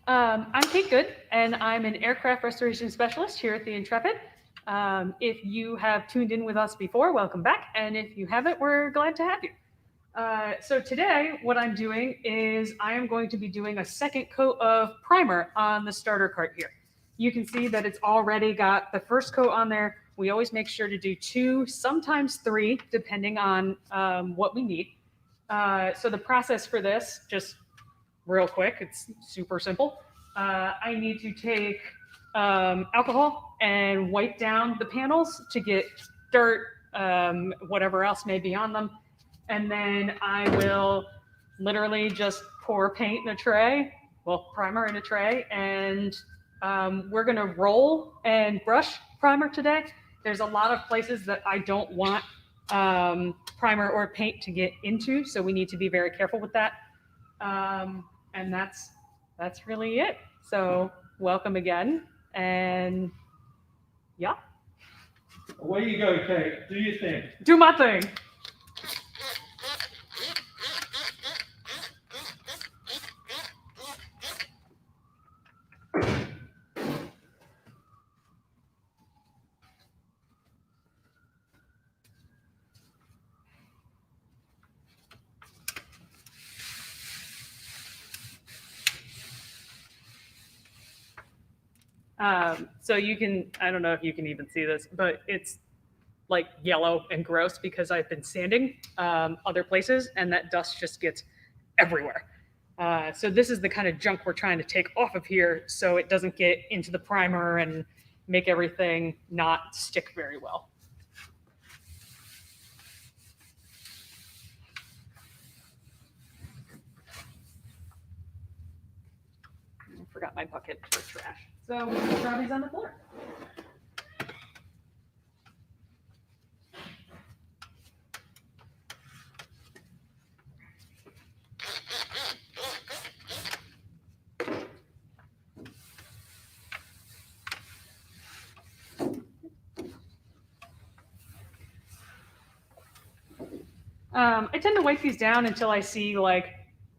I'm Kate Good, and I'm an aircraft restoration specialist here at the Intrepid. If you have tuned in with us before, welcome back. And if you haven't, we're glad to have you. So today, what I'm doing is I am going to be doing a second coat of primer on the starter cart here. You can see that it's already got the first coat on there. We always make sure to do 2, sometimes 3, depending on what we need. So the process for this, just real quick, it's super simple. I need to take alcohol and wipe down the panels to get dirt, whatever else may be on them. And then I will literally just pour paint in a tray, well, primer in a tray, and we're gonna roll and brush primer today. There's a lot of places that I don't want primer or paint to get into, so we need to be very careful with that. And that's really it. So welcome again, and yeah, Away you go, Kate. Do your thing. do my thing. So you can, I don't know if you can even see this, but it's like yellow and gross because I've been sanding other places and that dust just gets everywhere. So this is the kind of junk we're trying to take off of here so it doesn't get into the primer and make everything not stick very well. I forgot my bucket for trash. So throw these on the floor. I tend to wipe these down until I see like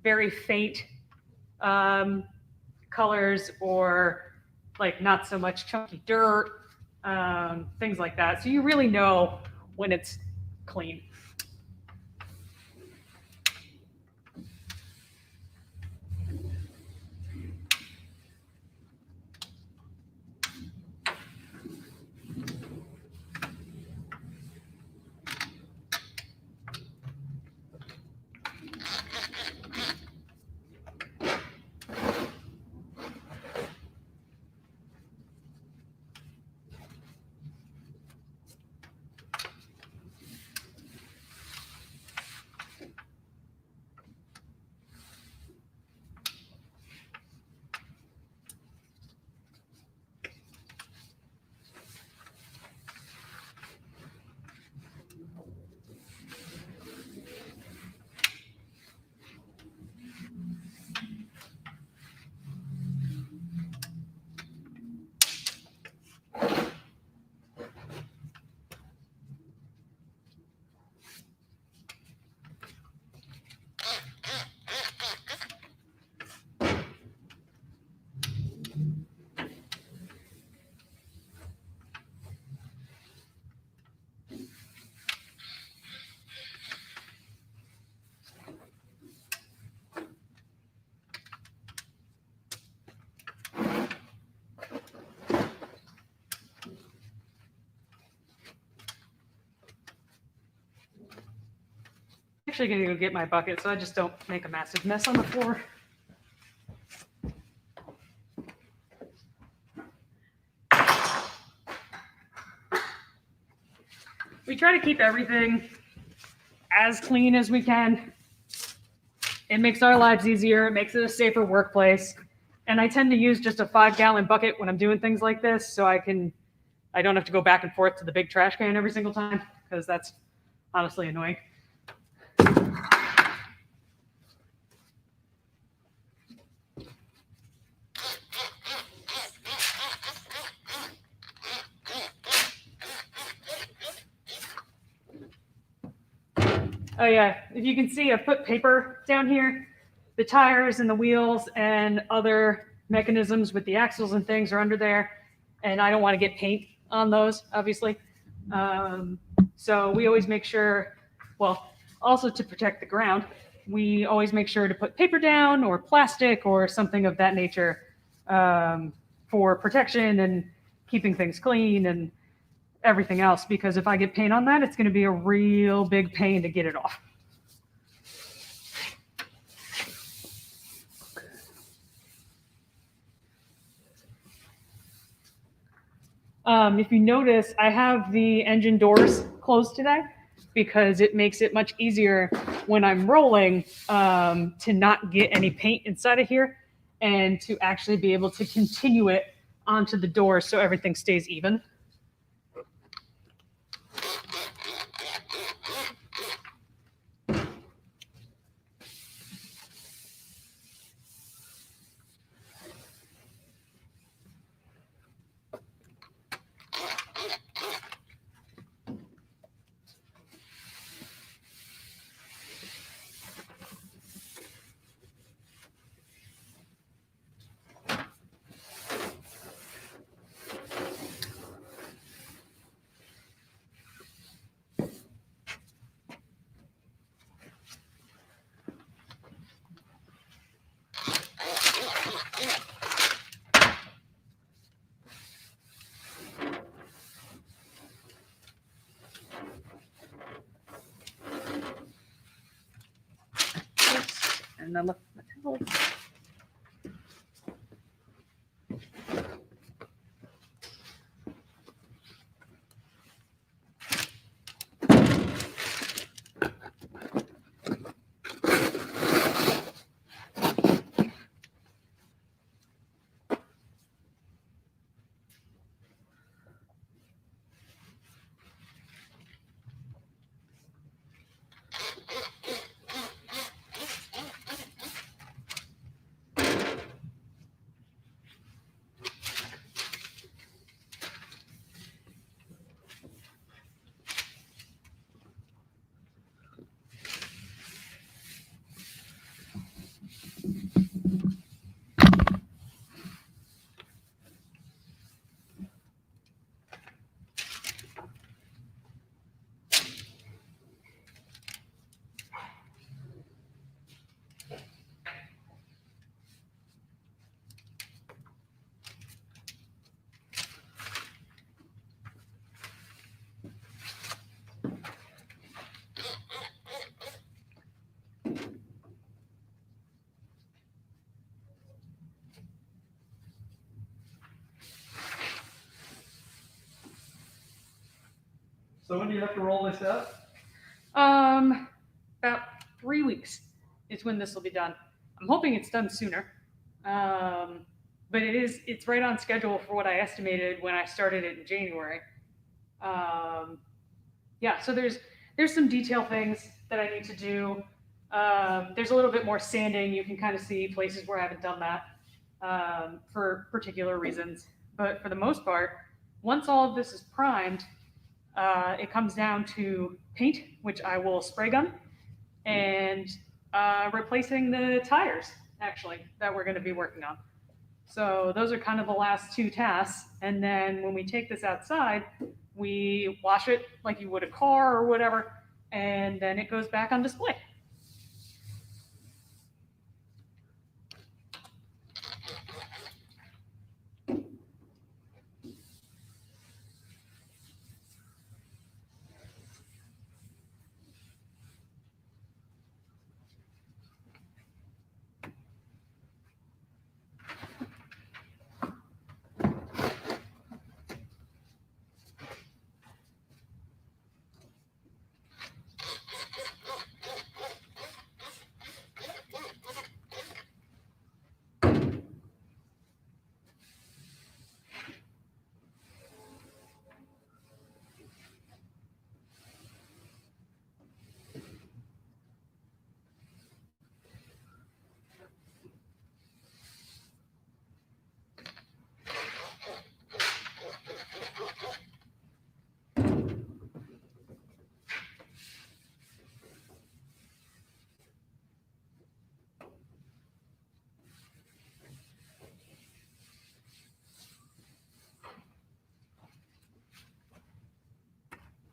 very faint colors or like not so much chunky dirt, things like that. So you really know when it's clean. Actually gonna go get my bucket so I just don't make a massive mess on the floor. We try to keep everything as clean as we can. It makes our lives easier. It makes it a safer workplace. And I tend to use just a 5-gallon bucket when I'm doing things like this, so I don't have to go back and forth to the big trash can every single time, because that's honestly annoying. Oh yeah, if you can see, I put paper down here. The tires and the wheels and other mechanisms with the axles and things are under there, and I don't want to get paint on those, obviously. So we always make sure, well, also to protect the ground, we always make sure to put paper down or plastic or something of that nature for protection and keeping things clean and everything else, because if I get paint on that, it's going to be a real big pain to get it off. If you notice, I have the engine doors closed today because it makes it much easier when I'm rolling to not get any paint inside of here and to actually be able to continue it onto the door so everything stays even. And then look, So when do you have to roll this out? about 3 weeks is when this will be done. I'm hoping it's done sooner. But it's right on schedule for what I estimated when I started it in January. Yeah, so there's some detail things that I need to do. There's a little bit more sanding. You can kind of see places where I haven't done that for particular reasons. But for the most part, once all of this is primed, it comes down to paint, which I will spray gun, and replacing the tires, actually, that we're going to be working on. So those are kind of the last two tasks. And then when we take this outside, we wash it like you would a car or whatever, and then it goes back on display.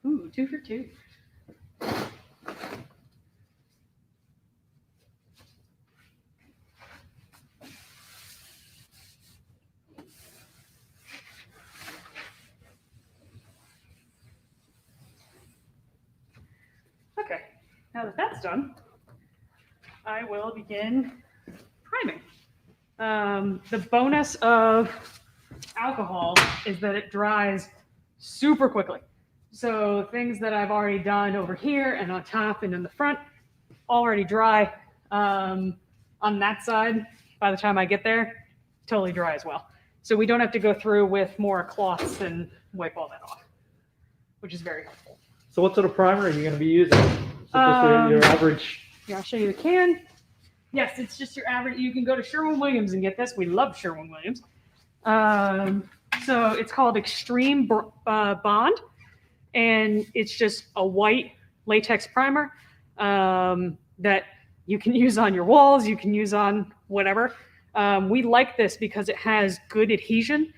Ooh, 2 for 2. Okay, now that that's done, I will begin priming. The bonus of alcohol is that it dries super quickly. So things that I've already done over here and on top and in the front already dry. On that side, by the time I get there, totally dry as well. So we don't have to go through with more cloths and wipe all that off, which is very helpful. So what sort of primer are you going to be using? So just your average. Yeah, I'll show you the can. Yes, it's just your average. You can go to Sherwin-Williams and get this. We love Sherwin-Williams. So it's called Extreme Bond, and it's just a white latex primer that you can use on your walls. You can use on whatever. We like this because it has good adhesion,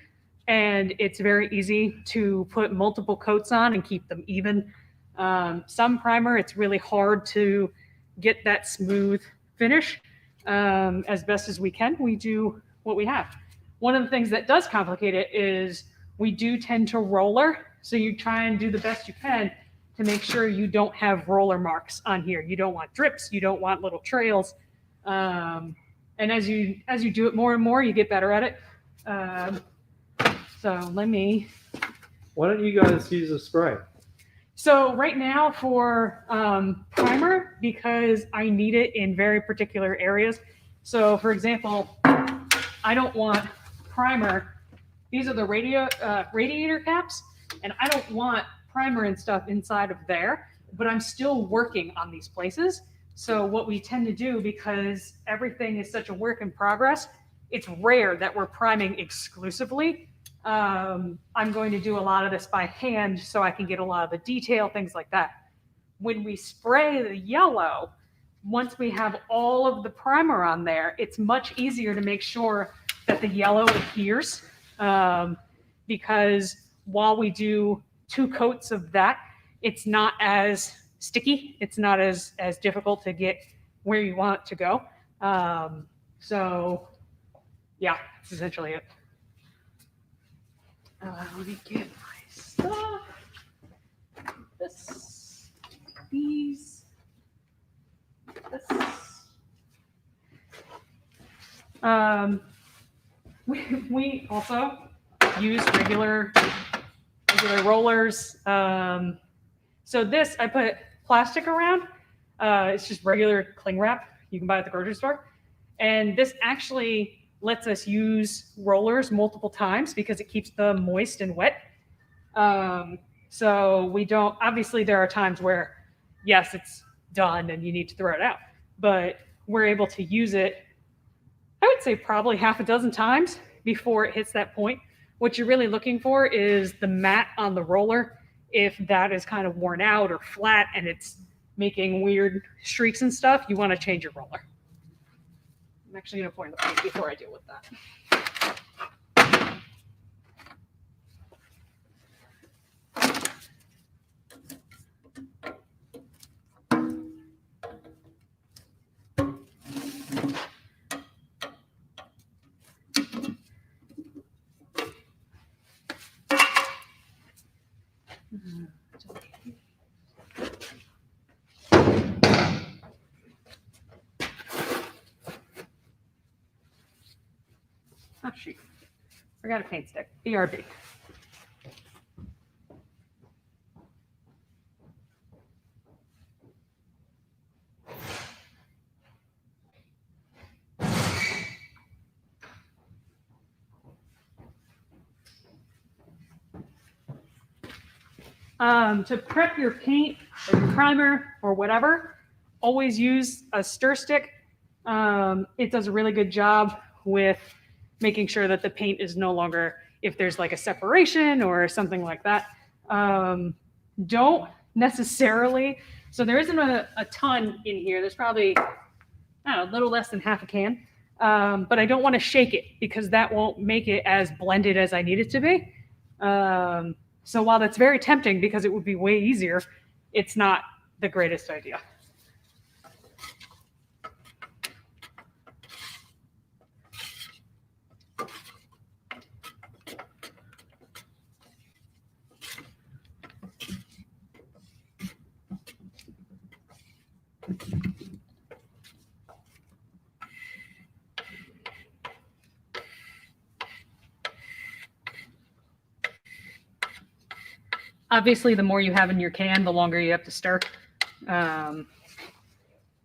and it's very easy to put multiple coats on and keep them even. Some primer, it's really hard to get that smooth finish. As best as we can, we do what we have. One of the things that does complicate it is we do tend to roller, so you try and do the best you can to make sure you don't have roller marks on here. You don't want drips, you don't want little trails. And as you do it more and more, you get better at it. So let me. Why don't you guys use a spray? So right now for primer, because I need it in very particular areas. So for example, I don't want primer. These are the radiator caps, and I don't want primer and stuff inside of there, but I'm still working on these places. So what we tend to do, because everything is such a work in progress, it's rare that we're priming exclusively. I'm going to do a lot of this by hand so I can get a lot of the detail, things like that. When we spray the yellow, once we have all of the primer on there, it's much easier to make sure that the yellow adheres, because while we do 2 coats of that, it's not as sticky. It's not as difficult to get where you want it to go. So yeah, that's essentially it. Let me get my stuff. These. We also use regular rollers. So this, I put plastic around. It's just regular cling wrap you can buy at the grocery store. And this actually lets us use rollers multiple times because it keeps them moist and wet. So we don't, obviously there are times where, yes, it's done and you need to throw it out, but we're able to use it, I would say probably half a dozen times before it hits that point. What you're really looking for is the mat on the roller. If that is kind of worn out or flat and it's making weird streaks and stuff, you want to change your roller. I'm actually going to pour in the paint before I deal with that. Oh, shoot. Forgot a paint stick. BRB. To prep your paint or your primer or whatever, always use a stir stick. It does a really good job with making sure that the paint is no longer, if there's like a separation or something like that. Don't necessarily, so there isn't a ton in here. There's probably, I don't know, a little less than half a can. But I don't want to shake it because that won't make it as blended as I need it to be. So while that's very tempting because it would be way easier, it's not the greatest idea. Obviously, the more you have in your can, the longer you have to stir. I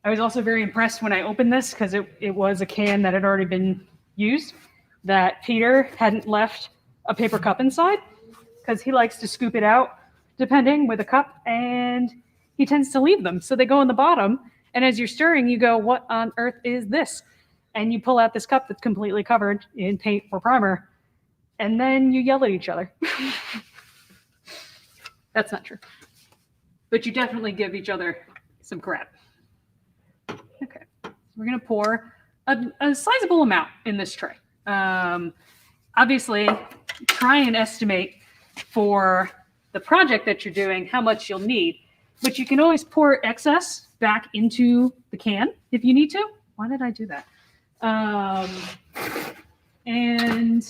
was also very impressed when I opened this because it was a can that had already been used, that Peter hadn't left a paper cup inside because he likes to scoop it out, depending, with a cup, and he tends to leave them. So they go in the bottom, and as you're stirring, you go, what on earth is this? And you pull out this cup that's completely covered in paint or primer, and then you yell at each other. That's not true. But you definitely give each other some crap. Okay, so we're gonna pour a sizable amount in this tray. Obviously, try and estimate for the project that you're doing how much you'll need, but you can always pour excess back into the can if you need to. Why did I do that? And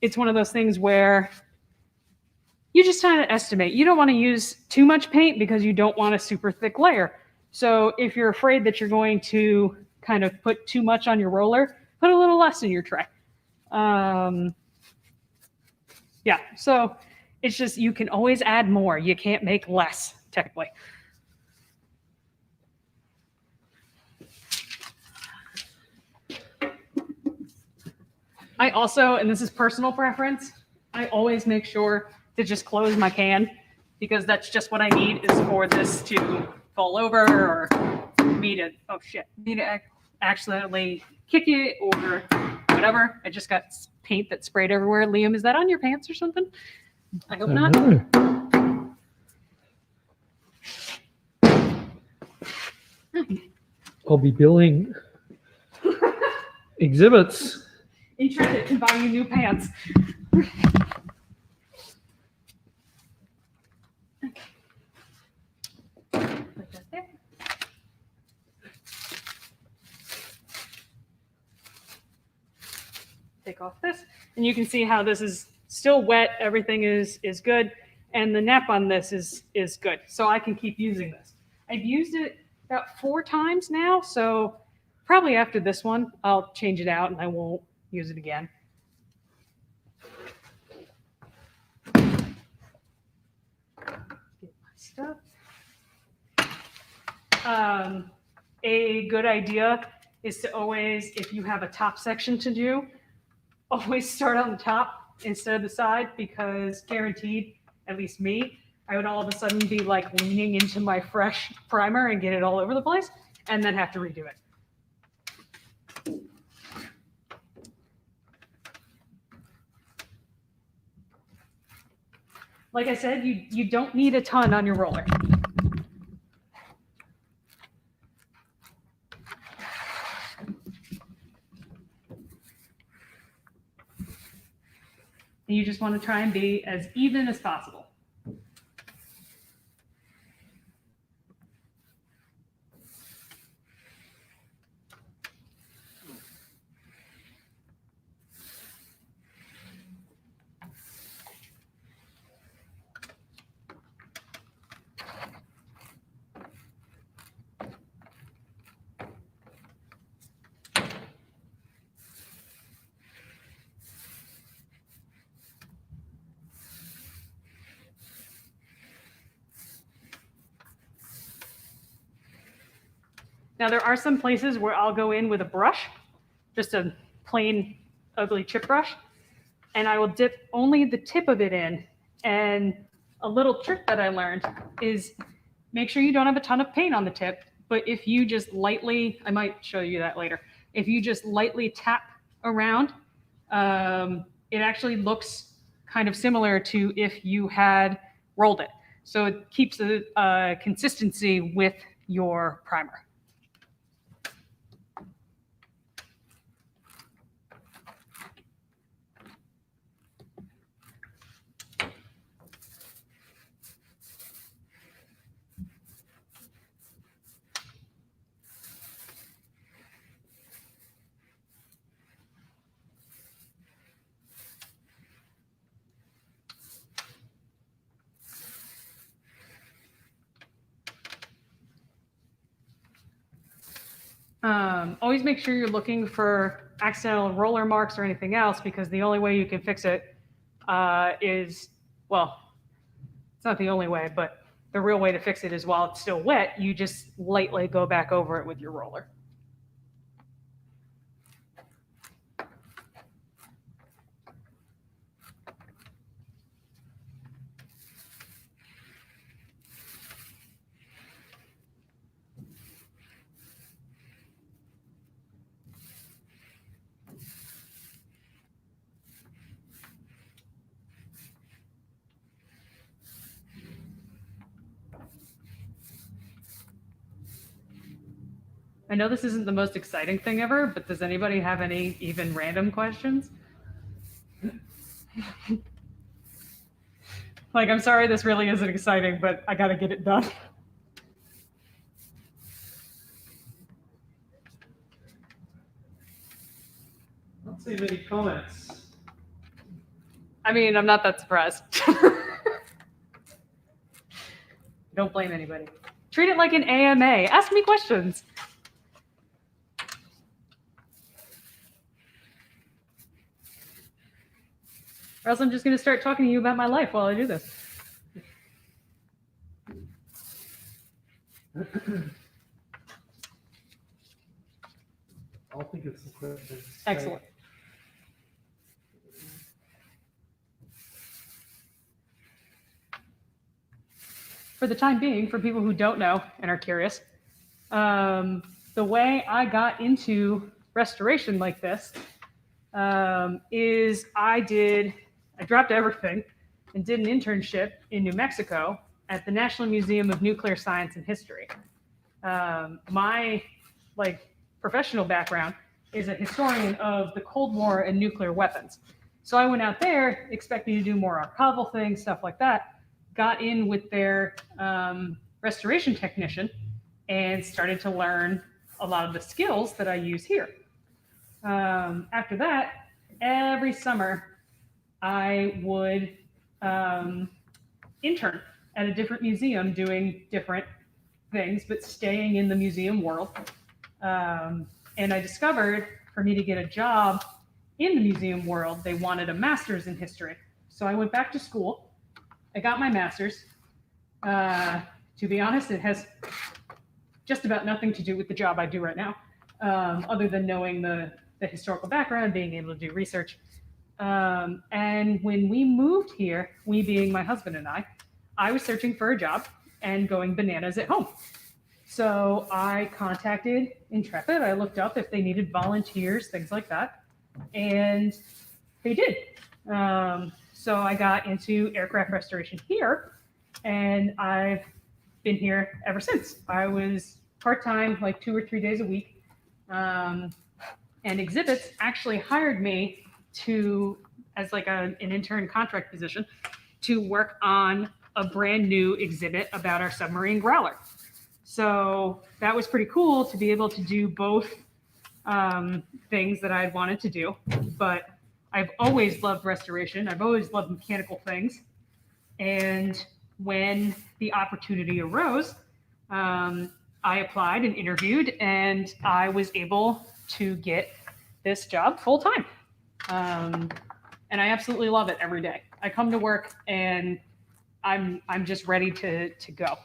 it's one of those things where you just kind of estimate. You don't want to use too much paint because you don't want a super thick layer. So if you're afraid that you're going to kind of put too much on your roller, put a little less in your tray. Yeah, so it's just, you can always add more. You can't make less, technically. I also, and this is personal preference, I always make sure to just close my can because that's just what I need, is for this to fall over or me to, oh shit, me to accidentally kick it or whatever. I just got paint that sprayed everywhere. Liam, is that on your pants or something? I hope not. I'll be billing exhibits. Intrepid can buy you new pants. Put that there. Take off this, and you can see how this is still wet. Everything is good, and the nap on this is good. So I can keep using this. I've used it about 4 times now, so probably after this one, I'll change it out and I won't use it again. Get my stuff. A good idea is to always, if you have a top section to do, always start on the top instead of the side, because guaranteed, at least me, I would all of a sudden be like leaning into my fresh primer and get it all over the place and then have to redo it. Like I said, you don't need a ton on your roller. And you just want to try and be as even as possible. Now, there are some places where I'll go in with a brush, just a plain ugly chip brush, and I will dip only the tip of it in. And a little trick that I learned is make sure you don't have a ton of paint on the tip, but if you just lightly, I might show you that later, if you just lightly tap around, it actually looks kind of similar to if you had rolled it. So it keeps the consistency with your primer. Always make sure you're looking for accidental roller marks or anything else, because the only way you can fix it is, well, it's not the only way, but the real way to fix it is while it's still wet, you just lightly go back over it with your roller. I know this isn't the most exciting thing ever, but does anybody have any even random questions? Like, I'm sorry this really isn't exciting, but I gotta get it done. Not see many comments. I mean, I'm not that surprised. Don't blame anybody. Treat it like an AMA. Ask me questions. Or else I'm just going to start talking to you about my life while I do this. I'll think of some questions. Excellent. For the time being, for people who don't know and are curious, the way I got into restoration like this is I dropped everything and did an internship in New Mexico at the National Museum of Nuclear Science and History. My professional background is a historian of the Cold War and nuclear weapons. So I went out there expecting to do more archival things, stuff like that. Got in with their restoration technician and started to learn a lot of the skills that I use here. After that, every summer I would intern at a different museum doing different things, but staying in the museum world. And I discovered for me to get a job in the museum world, they wanted a master's in history. So I went back to school. I got my master's. To be honest, it has just about nothing to do with the job I do right now, other than knowing the historical background, being able to do research. And when we moved here, we being my husband and I was searching for a job and going bananas at home. So I contacted Intrepid. I looked up if they needed volunteers, things like that. And they did. So I got into aircraft restoration here, and I've been here ever since. I was part-time, like 2 or 3 days a week. And Exhibits actually hired me as like an intern contract position to work on a brand new exhibit about our submarine Growler. So that was pretty cool to be able to do both things that I had wanted to do. But I've always loved restoration. I've always loved mechanical things. And when the opportunity arose, I applied and interviewed, and I was able to get this job full time. And I absolutely love it every day. I come to work and I'm just ready to go.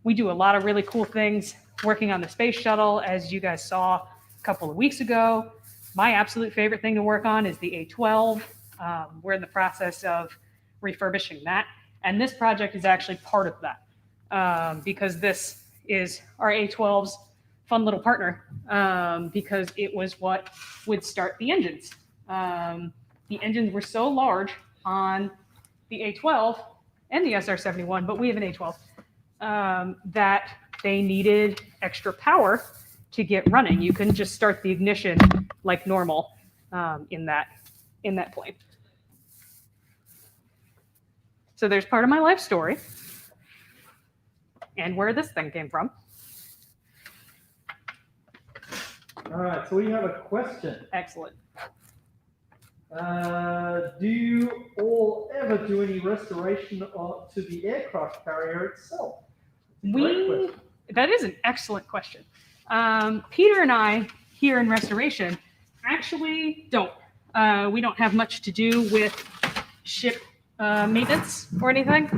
We do a lot of really cool things working on the space shuttle, as you guys saw a couple of weeks ago. My absolute favorite thing to work on is the A-12. We're in the process of refurbishing that. And this project is actually part of that, because this is our A-12's fun little partner, because it was what would start the engines. The engines were so large on the A-12 and the SR-71, but we have an A-12, that they needed extra power to get running. You couldn't just start the ignition like normal in that plane. So there's part of my life story and where this thing came from. All right, so we have a question. Excellent. Do you all ever do any restoration to the aircraft carrier itself? Great question. That is an excellent question. Peter and I here in restoration actually don't. We don't have much to do with ship maintenance or anything.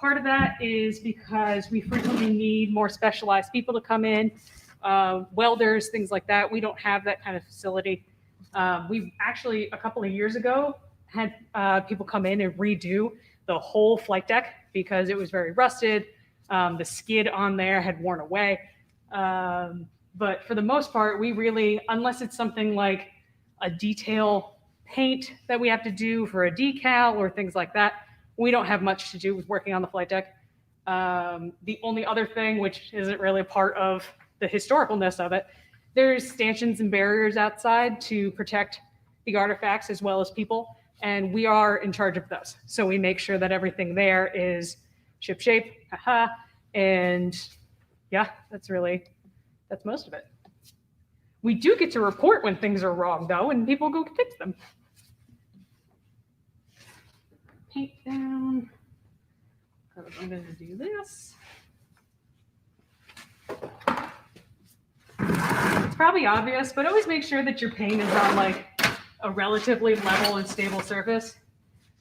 Part of that is because we frequently need more specialized people to come in, welders, things like that. We don't have that kind of facility. We actually, a couple of years ago, had people come in and redo the whole flight deck because it was very rusted. The skid on there had worn away. But for the most part, we really, unless it's something like a detail paint that we have to do for a decal or things like that, we don't have much to do with working on the flight deck. The only other thing, which isn't really a part of the historicalness of it, there's stanchions and barriers outside to protect the artifacts as well as people, and we are in charge of those. So we make sure that everything there is ship shape, and yeah, that's most of it. We do get to report when things are wrong, though, and people go fix them. Paint down. I'm going to do this. It's probably obvious, but always make sure that your paint is on like a relatively level and stable surface.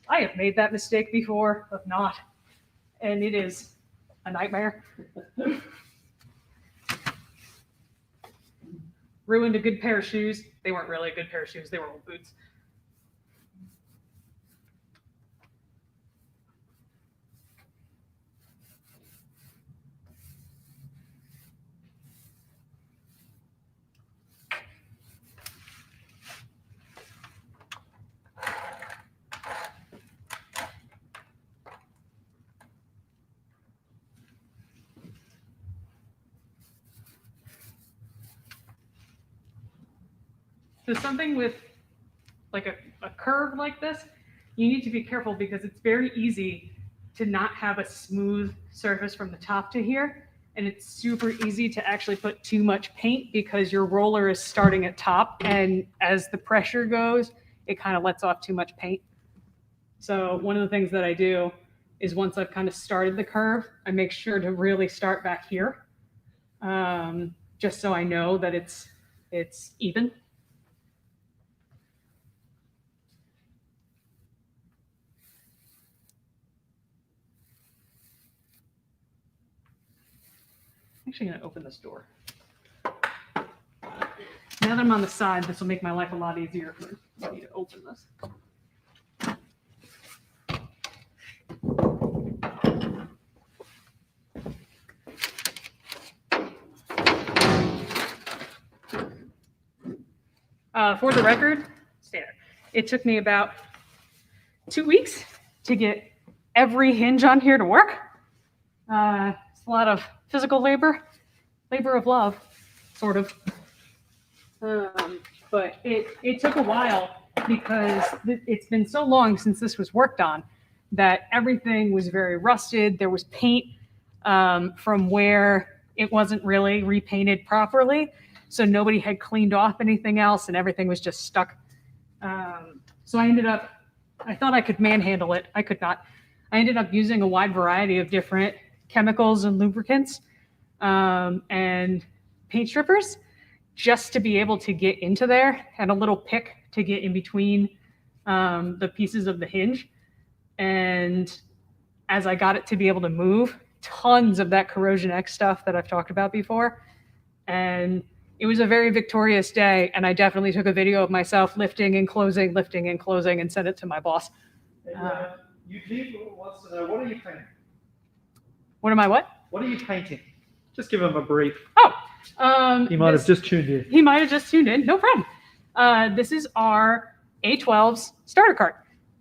I have made that mistake before of not, and it is a nightmare. Ruined a good pair of shoes. They weren't really a good pair of shoes. They were old boots. So something with like a curve like this, you need to be careful because it's very easy to not have a smooth surface from the top to here. And it's super easy to actually put too much paint because your roller is starting at top. And as the pressure goes, it kind of lets off too much paint. So one of the things that I do is once I've kind of started the curve, I make sure to really start back here, just so I know that it's even. I'm actually going to open this door. Now that I'm on the side, this will make my life a lot easier for me to open this. For the record, standard. It took me about 2 weeks to get every hinge on here to work. It's a lot of physical labor of love, sort of. But it took a while because it's been so long since this was worked on that everything was very rusted. There was paint from where it wasn't really repainted properly. So nobody had cleaned off anything else and everything was just stuck. So I thought I could manhandle it. I could not. I ended up using a wide variety of different chemicals and lubricants and paint strippers just to be able to get into there, and a little pick to get in between the pieces of the hinge. And as I got it to be able to move, tons of that Corrosion X stuff that I've talked about before. And it was a very victorious day, and I definitely took a video of myself lifting and closing, and sent it to my boss. Eugene wants to know, what are you painting? What am I what? What are you painting? Just give him a brief. Oh, He might have just tuned in. He might have just tuned in. No problem. This is our A12's starter cart.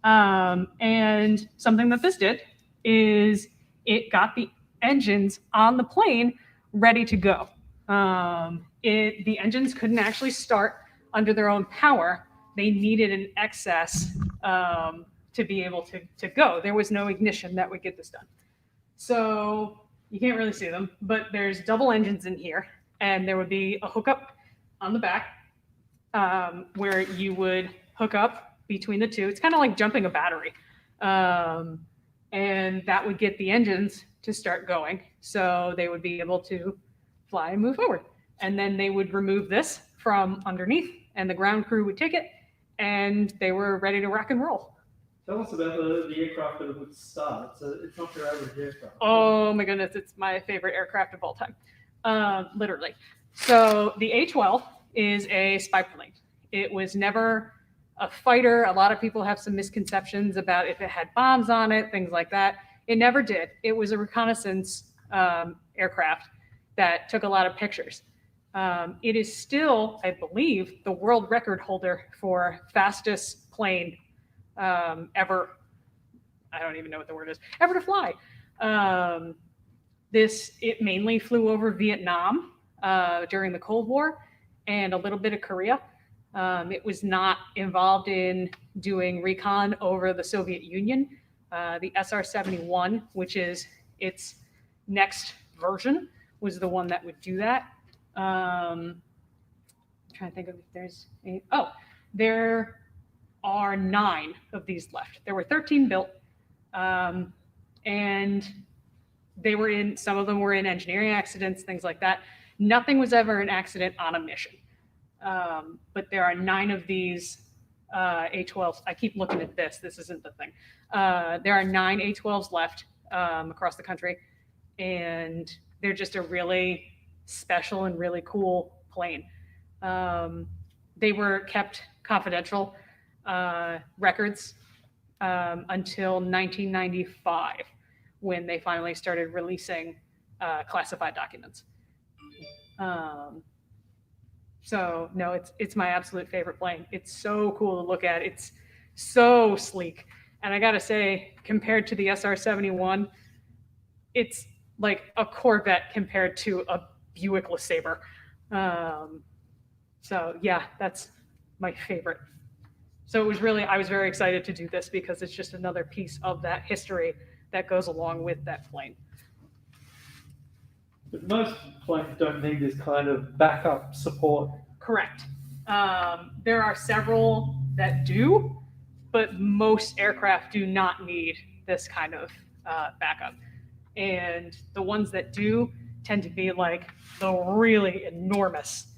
And something that this did is it got the engines on the plane ready to go. The engines couldn't actually start under their own power. They needed an excess to be able to go. There was no ignition that would get this done. So you can't really see them, but there's double engines in here, and there would be a hookup on the back where you would hook up between the two. It's kind of like jumping a battery. And that would get the engines to start going. So they would be able to fly and move forward. And then they would remove this from underneath, and the ground crew would take it, and they were ready to rock and roll. Tell us about the aircraft that it would start. It's not your average aircraft. Oh my goodness, it's my favorite aircraft of all time, literally. So the A-12 is a spy plane. It was never a fighter. A lot of people have some misconceptions about if it had bombs on it, things like that. It never did. It was a reconnaissance aircraft that took a lot of pictures. It is still, I believe, the world record holder for fastest plane ever. I don't even know what the word is. Ever to fly. It mainly flew over Vietnam during the Cold War and a little bit of Korea. It was not involved in doing recon over the Soviet Union. The SR-71, which is its next version, was the one that would do that. I'm trying to think of if there's any. Oh, there are 9 of these left. There were 13 built, and some of them were in engineering accidents, things like that. Nothing was ever an accident on a mission. But there are 9 of these A-12s. I keep looking at this. This isn't the thing. There are 9 A-12s left across the country, and they're just a really special and really cool plane. They were kept confidential records until 1995, when they finally started releasing classified documents. So no, it's my absolute favorite plane. It's so cool to look at. It's so sleek. And I gotta say, compared to the SR-71, it's like a Corvette compared to a Buick LeSabre. So yeah, that's my favorite. So I was very excited to do this because it's just another piece of that history that goes along with that plane. But most planes don't need this kind of backup support. Correct. There are several that do, but most aircraft do not need this kind of backup. And the ones that do tend to be like the really enormous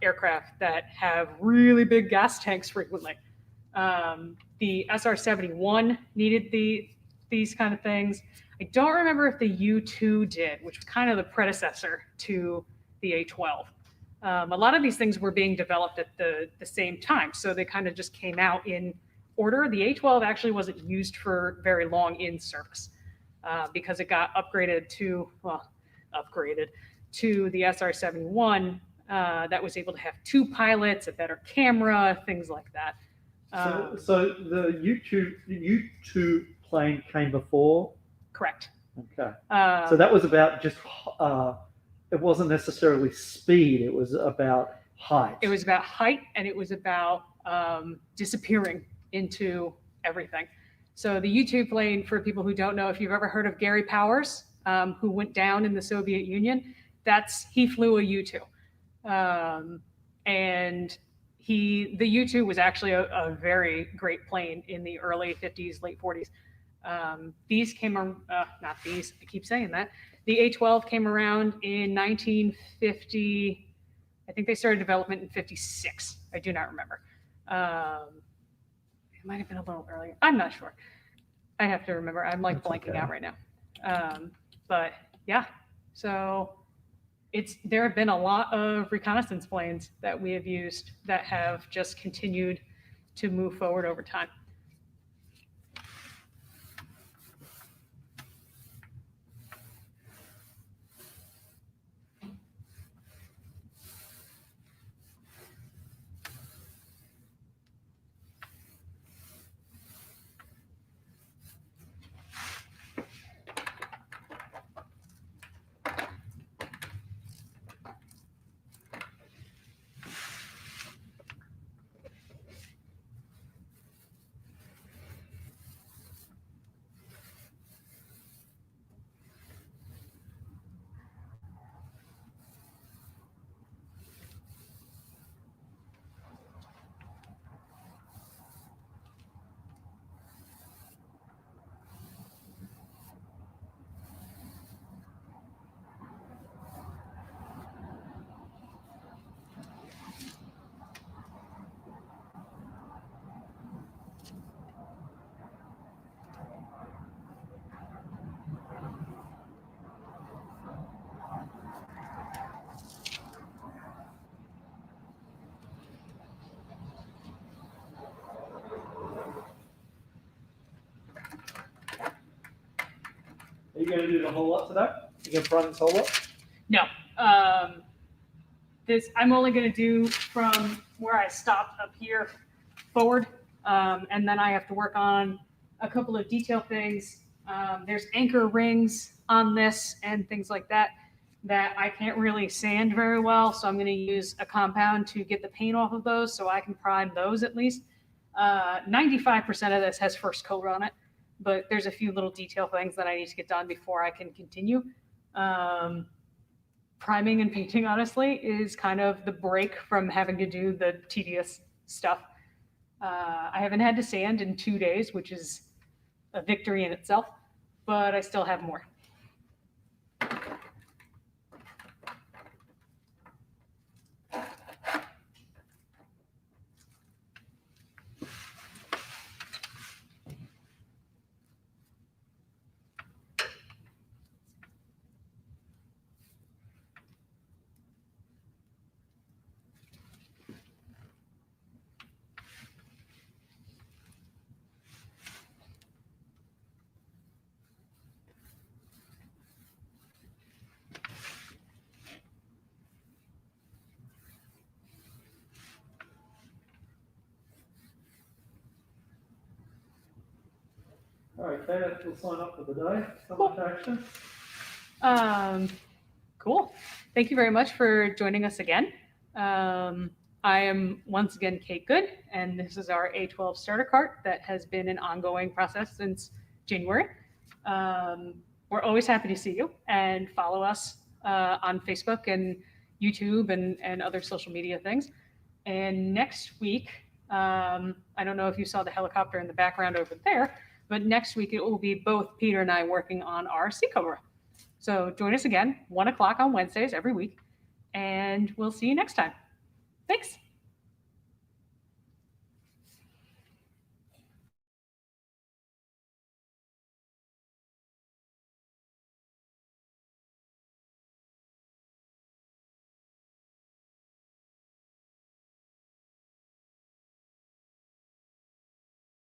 aircraft that have really big gas tanks frequently. The SR-71 needed these kind of things. I don't remember if the U-2 did, which was kind of the predecessor to the A-12. A lot of these things were being developed at the same time, so they kind of just came out in order. The A-12 actually wasn't used for very long in service because it got upgraded to the SR-71 that was able to have 2 pilots, a better camera, things like that. So the U-2 plane came before? Correct. Okay. So that was about just, it wasn't necessarily speed, it was about height. It was about height, and it was about disappearing into everything. So the U-2 plane, for people who don't know, if you've ever heard of Gary Powers, who went down in the Soviet Union, he flew a U-2. And the U-2 was actually a very great plane in the early 50s, late 40s. These came, not these, I keep saying that. The A-12 came around in 1950. I think they started development in 56. I do not remember. It might have been a little earlier. I'm not sure. I have to remember. I'm like blanking out right now. But yeah, so there have been a lot of reconnaissance planes that we have used that have just continued to move forward over time. Are you going to do the whole lot today? You going to prime this whole lot? No. This I'm only going to do from where I stopped up here forward, and then I have to work on a couple of detail things. There's anchor rings on this and things like that I can't really sand very well, so I'm going to use a compound to get the paint off of those so I can prime those at least. 95% of this has first coat on it, but there's a few little detail things that I need to get done before I can continue. Priming and painting, honestly, is kind of the break from having to do the tedious stuff. I haven't had to sand in 2 days, which is a victory in itself, but I still have more. All right, Kate, we'll sign up for the day. So much action. Cool. Thank you very much for joining us again. I am once again Kate Good, and this is our A12 starter cart that has been an ongoing process since January. We're always happy to see you, and follow us on Facebook and YouTube and other social media things. And next week, I don't know if you saw the helicopter in the background over there, but next week it will be both Peter and I working on our Sea Cobra. So join us again, 1 o'clock on Wednesdays every week, and we'll see you next time. Thanks.